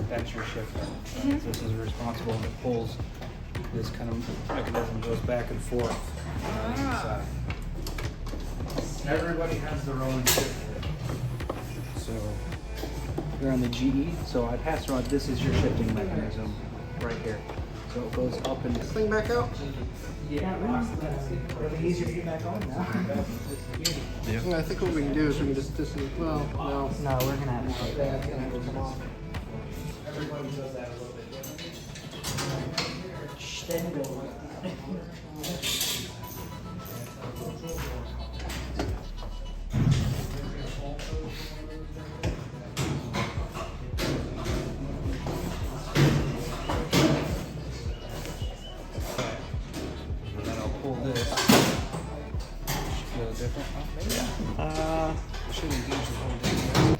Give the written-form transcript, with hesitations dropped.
that's your shifter. This is responsible and it pulls this kind of mechanism, goes back and forth on the inside. Everybody has their own shifter. So you're on the GE, so I pass around, this is your shifting mechanism right here. So it goes up and This thing back out? yeah, really easier to get back on now. Yeah, I think what we can do is we can just well, no. No, we're gonna have to. Yeah, it's gonna have to come off. Everybody does that a little bit and then I'll pull this. Feel different? Shouldn't use the whole thing.